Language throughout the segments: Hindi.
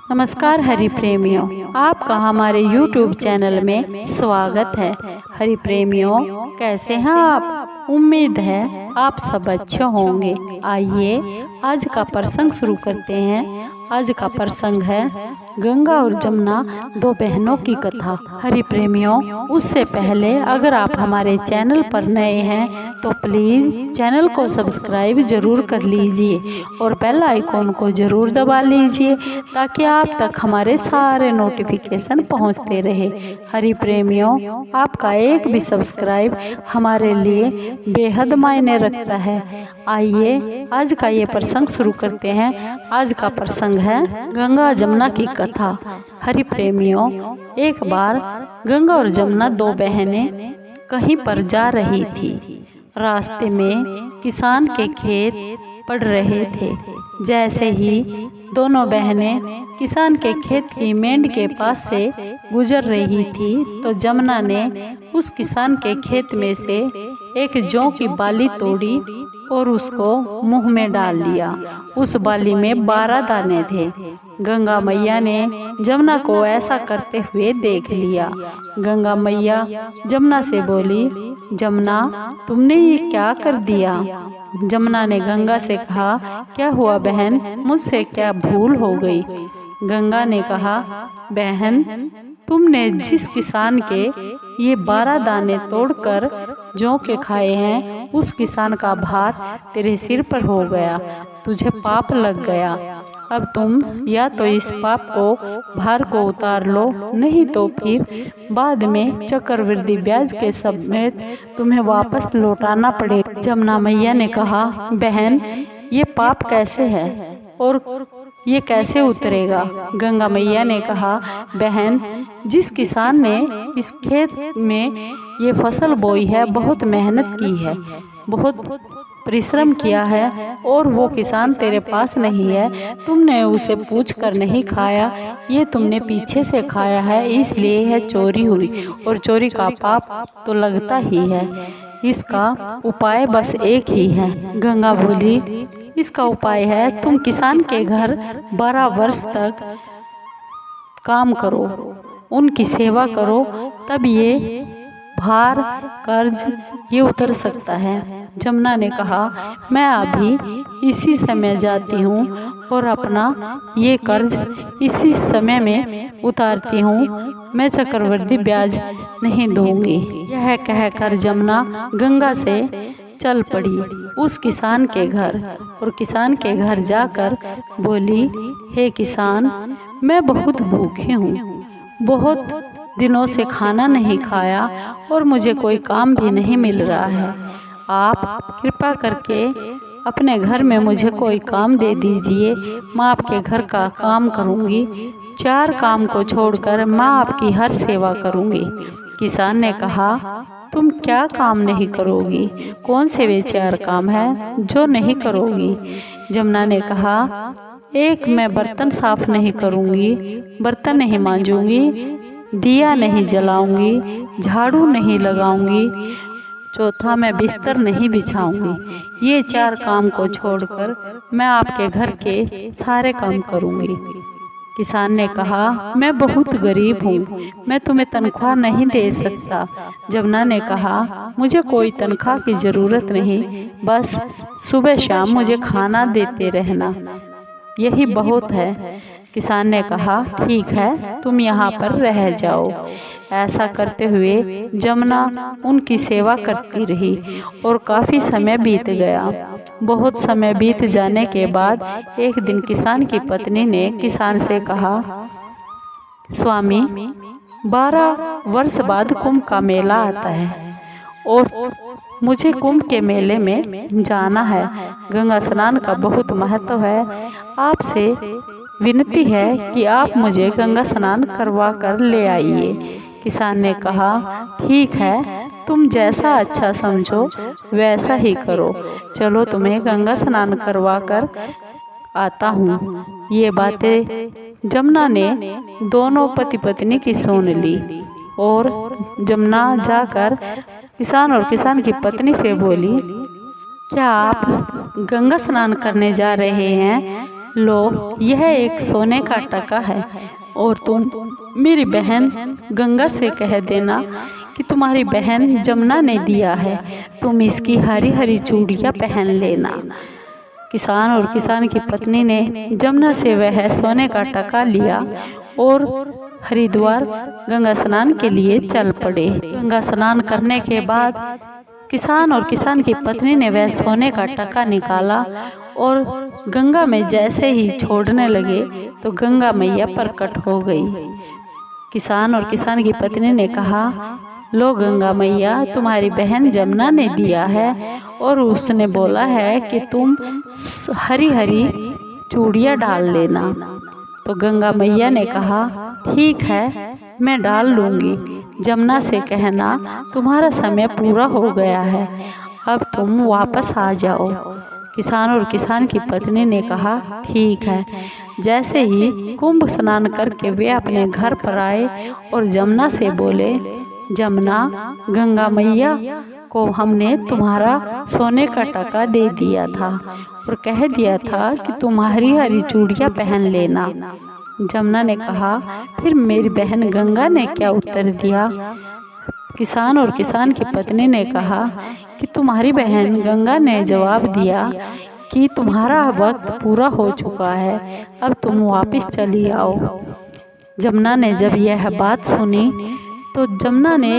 नमस्कार हरि प्रेमियों, आपका हमारे YouTube चैनल में स्वागत है। हरि प्रेमियों, कैसे हैं आप? उम्मीद है आप सब अच्छे होंगे। आइए आज का प्रसंग शुरू करते हैं। आज का प्रसंग है गंगा और जमुना, दो बहनों की कथा। हरि प्रेमियों, उससे पहले अगर आप हमारे चैनल पर नए हैं तो प्लीज चैनल को सब्सक्राइब जरूर कर लीजिए और बेल आइकॉन को जरूर दबा लीजिए ताकि आप तक हमारे सारे नोटिफिकेशन पहुंचते रहे। हरि प्रेमियों, आपका एक भी सब्सक्राइब हमारे लिए बेहद मायने रखता है। आइए आज का ये प्रसंग शुरू करते हैं। आज का प्रसंग है गंगा जमुना की कथा। हरि प्रेमियों, एक बार गंगा और जमुना दो बहनें कहीं पर जा रही थी। रास्ते में किसान के खेत पड़ रहे थे। जैसे ही दोनों बहनें किसान के खेत की मेंढ के पास से गुजर रही थी तो जमुना ने उस किसान के खेत में से एक जौ की बाली तोड़ी और उसको मुंह में डाल लिया। उस बाली में 12 दाने थे। गंगा मैया ने जमुना को ऐसा करते हुए देख लिया। गंगा मैया जमुना से बोली, जमुना, तुमने ये क्या कर दिया? जमुना ने गंगा से कहा, क्या हुआ बहन, मुझसे क्या भूल हो गई? गंगा ने कहा, बहन, तुमने जिस किसान के ये 12 दाने तोड़कर जौ के खाए हैं, उस किसान का भार तेरे सिर पर हो गया। तुझे पाप लग गया। अब तुम या तो इस पाप को भार को उतार लो, नहीं तो फिर बाद में चक्रवृद्धि ब्याज के समेत तुम्हें वापस लौटाना पड़ेगा। जमुना मैया ने कहा, बहन, ये पाप कैसे है और ये कैसे उतरेगा? गंगा मैया ने कहा, बहन, जिस किसान ने इस खेत में ये फसल बोई है, बहुत मेहनत की है, बहुत परिश्रम किया है और वो किसान तेरे पास नहीं है। तुमने उसे पूछ कर नहीं खाया, ये तुमने पीछे से खाया है, इसलिए यह चोरी हुई और चोरी का पाप तो लगता ही है। इसका उपाय बस एक ही है। गंगा बोली, इसका उपाय है तुम किसान के घर 12 वर्ष तक काम करो, उनकी सेवा करो, तब ये भार कर्ज ये उतर सकता है। जमुना ने कहा, मैं अभी इसी समय जाती हूँ और अपना ये कर्ज इसी समय में उतारती हूँ। मैं चक्रवृद्धि ब्याज नहीं दूंगी। यह कहकर जमुना गंगा से चल पड़ी उस किसान के घर और किसान के घर जाकर बोली, हे किसान, मैं बहुत भूखी हूँ, बहुत दिनों से खाना नहीं खाया और मुझे कोई काम भी नहीं मिल रहा है। आप कृपा करके अपने घर में मुझे कोई काम दे दीजिए, मैं आपके घर का काम करूँगी। 4 काम को छोड़कर मैं आपकी हर सेवा करूँगी। किसान ने कहा, तुम क्या काम नहीं करोगी? कौन से वे 4 काम हैं जो नहीं करोगी? जमुना ने कहा, एक, मैं बर्तन साफ नहीं करूँगी, बर्तन नहीं मांजूंगी, दिया नहीं जलाऊंगी, झाड़ू नहीं लगाऊंगी, चौथा, मैं बिस्तर नहीं बिछाऊंगी। ये 4 काम को छोड़कर मैं आपके घर के सारे काम करूंगी। किसान ने कहा, मैं बहुत गरीब हूँ, मैं तुम्हें तनख्वाह नहीं दे सकता। जमुना ने कहा, मुझे कोई तनख्वाह की जरूरत नहीं, बस सुबह शाम मुझे खाना देते रहना, यही बहुत है। किसान ने कहा, ठीक है, तुम यहाँ पर रह जाओ। ऐसा करते हुए जमुना उनकी सेवा करती रही और काफी समय बीत गया। बहुत समय बीत जाने के बाद एक दिन किसान की पत्नी ने किसान से कहा, स्वामी, 12 वर्ष बाद कुंभ का मेला आता है और मुझे कुंभ के मेले में जाना है। गंगा स्नान का बहुत महत्व है। आपसे विनती है कि आप मुझे गंगा स्नान करवा कर ले आइए। किसान ने कहा, ठीक है, तुम जैसा अच्छा समझो वैसा ही करो। चलो, तुम्हें गंगा स्नान करवा कर आता हूँ। ये बातें जमुना ने दोनों पति पत्नी की सुन ली और जमुना जाकर किसान और किसान की पत्नी से बोली, क्या आप गंगा स्नान करने जा रहे हैं? लो यह एक सोने का टका है और तुम मेरी बहन गंगा से कह देना कि तुम्हारी बहन जमुना ने दिया है, तुम इसकी हरी हरी चूड़ियाँ पहन लेना। किसान और किसान की पत्नी ने जमुना से वह सोने का टका लिया और हरिद्वार गंगा स्नान के लिए चल पड़े। गंगा स्नान करने के बाद किसान और किसान की पत्नी ने वह सोने का टका निकाला और गंगा में जैसे ही छोड़ने लगे तो गंगा मैया प्रकट हो गई। किसान और किसान की पत्नी ने कहा, लो गंगा मैया, तुम्हारी बहन जमुना ने दिया है और उसने बोला है कि तुम हरी हरी चूड़ियाँ डाल लेना। तो गंगा मैया ने कहा, ठीक है, मैं डाल लूँगी। जमुना से कहना तुम्हारा समय पूरा हो गया है, अब तुम वापस आ जाओ। किसान और किसान की पत्नी ने कहा, ठीक है। जैसे ही कुंभ स्नान करके वे अपने घर पर आए और जमुना से बोले, जमुना, गंगा मैया को हमने तुम्हारा सोने का टका दे दिया था और कह दिया था कि तुम हरी हरी चूड़ियाँ पहन लेना। जमुना ने कहा, फिर मेरी बहन गंगा ने क्या उत्तर दिया? किसान और किसान की पत्नी ने कहा कि तुम्हारी बहन गंगा ने जवाब दिया कि तुम्हारा वक्त पूरा हो चुका है, अब तुम वापस चली आओ। जमुना ने जब यह बात सुनी तो जमुना ने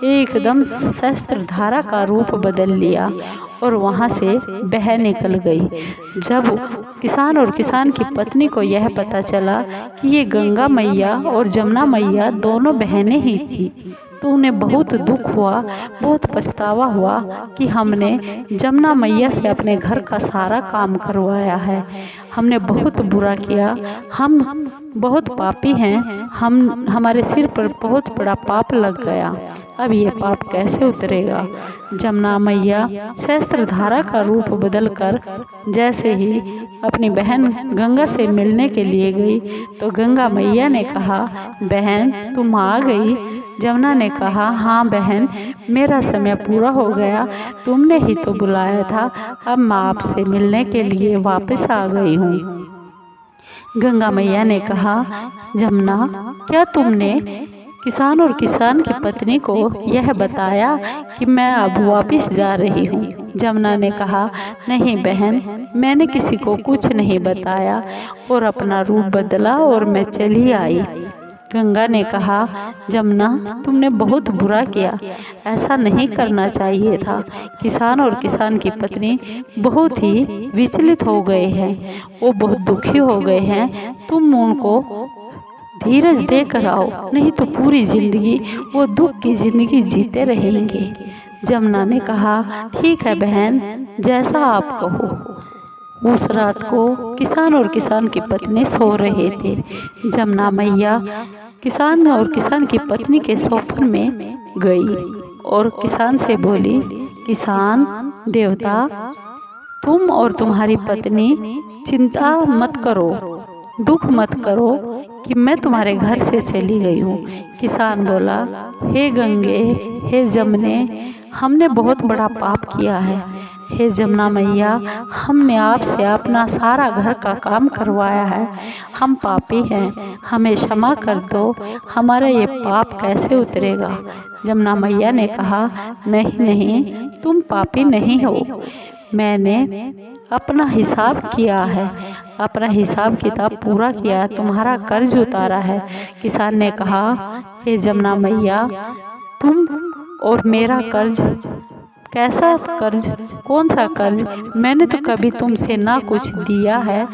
एकदम सहस्त्रधारा का रूप बदल लिया और वहाँ से बह निकल गई। जब किसान और किसान की पत्नी को यह पता चला कि ये गंगा मैया और जमुना मैया दोनों बहनें ही थी तो उन्हें बहुत दुख हुआ, बहुत पछतावा हुआ कि हमने जमुना मैया से अपने घर का सारा काम करवाया है, हमने बहुत बुरा किया, हम बहुत पापी हैं, हमारे सिर पर बहुत बड़ा पाप लग गया, अब ये पाप कैसे उतरेगा। जमुना मैया सहस्त्रधारा का रूप बदलकर जैसे ही अपनी बहन गंगा से मिलने के लिए गई तो गंगा मैया ने कहा, बहन तुम आ गई। जमुना ने कहा, हाँ बहन, मेरा समय पूरा हो गया, तुमने ही तो बुलाया था, अब मैं आपसे मिलने के लिए वापस आ गई हूँ। गंगा मैया ने कहा, जमुना, क्या तुमने किसान और किसान की पत्नी को यह बताया कि मैं अब वापस जा रही हूँ? जमुना ने कहा, नहीं बहन, मैंने किसी को कुछ नहीं बताया और अपना रूप बदला और मैं चली आई। गंगा ने कहा, जमुना, तुमने बहुत बुरा किया, ऐसा नहीं करना चाहिए था। किसान और किसान की पत्नी बहुत ही विचलित हो गए हैं, वो बहुत दुखी हो गए हैं, तुम उनको धीरज देकर आओ, नहीं तो पूरी जिंदगी वो दुख की जिंदगी जीते रहेंगे। जमुना ने कहा, ठीक है बहन, जैसा आप कहो। उस रात को किसान और किसान की पत्नी सो रहे थे। जमुना मैया किसान और किसान की पत्नी के स्वप्न में गई और किसान से बोली, किसान देवता, तुम और तुम्हारी पत्नी चिंता मत करो, दुख मत करो कि मैं तुम्हारे घर से चली गई हूँ। किसान बोला, हे गंगे, हे जमुने, हमने बहुत बड़ा पाप किया है। हे जमुना मैया, हमने आपसे अपना सारा घर का काम करवाया है, हम पापी हैं, हमें क्षमा कर दो, हमारा ये पाप कैसे उतरेगा। जमुना मैया ने कहा, नहीं नहीं, तुम पापी नहीं हो, मैंने अपना हिसाब किया है, अपना हिसाब किताब पूरा किया, तुम्हारा कर्ज उतारा है। किसान ने कहा, हे जमुना मैया, तुम और मेरा कर्ज, कैसा कर्ज, कौन सा कर्ज, मैंने तो कभी तुमसे ना कुछ दिया है,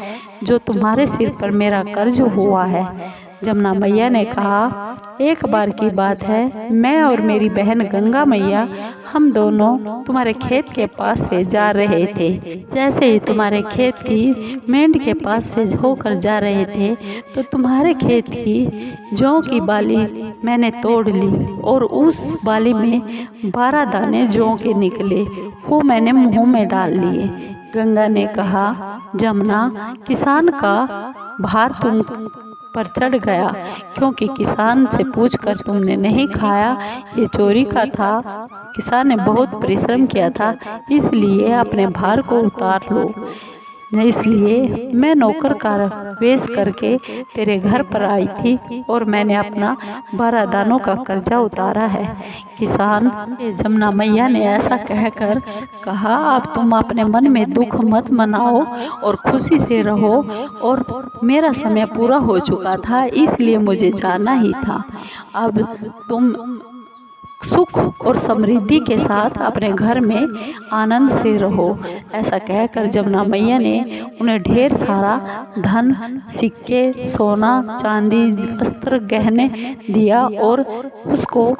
जो तुम्हारे सिर पर मेरा कर्ज हुआ है। जमुना मैया ने कहा, एक बार की बात है, मैं और मेरी बहन गंगा मैया हम दोनों तुम्हारे खेत के पास से जा रहे थे। जैसे ही तुम्हारे खेत की मेंढ के पास से होकर जा रहे थे तो तुम्हारे खेत की जौ की बाली मैंने तोड़ ली और उस बाली में 12 दाने जौ के निकले, वो मैंने मुंह में डाल लिए। गंगा ने कहा, जमुना, किसान का भार तुम पर चढ़ गया, क्योंकि किसान से पूछकर तुमने नहीं खाया, ये चोरी का था, किसान ने बहुत परिश्रम किया था, इसलिए अपने भार को उतार लो। इसलिए मैं नौकर का वेश करके तेरे घर पर आई थी और मैंने अपना 12 दानों का कर्जा उतारा है। किसान जमुना मैया ने ऐसा कहकर कहा, अब तुम अपने मन में दुख मत मनाओ और खुशी से रहो, और मेरा समय पूरा हो चुका था इसलिए मुझे जाना ही था। अब तुम सुख और समृद्धि के साथ अपने घर में आनंद से रहो। ऐसा कहकर जमुना मैया ने उन्हें ढेर सारा धन, सिक्के, सोना, चांदी, वस्त्र, गहने दिया और उसको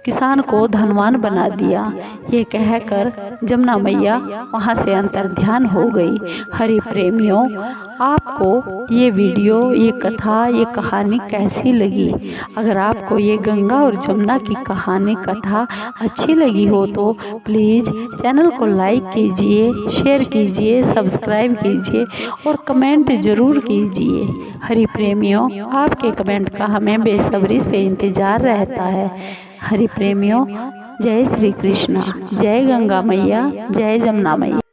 किसान को धनवान बना दिया। ये कहकर जमुना मैया वहाँ से अंतर्ध्यान हो गई। हरि प्रेमियों, आपको ये वीडियो, ये कथा, ये कहानी कैसी लगी? अगर आपको ये गंगा और जमुना की कहानी कथा अच्छी लगी हो तो प्लीज़ चैनल को लाइक कीजिए, शेयर कीजिए, सब्सक्राइब कीजिए और कमेंट ज़रूर कीजिए। हरि प्रेमियों, आपके कमेंट का हमें बेसब्री से इंतज़ार रहता है। हरि प्रेमियों, जय श्री कृष्णा, जय गंगा मैया, जय जमुना मैया।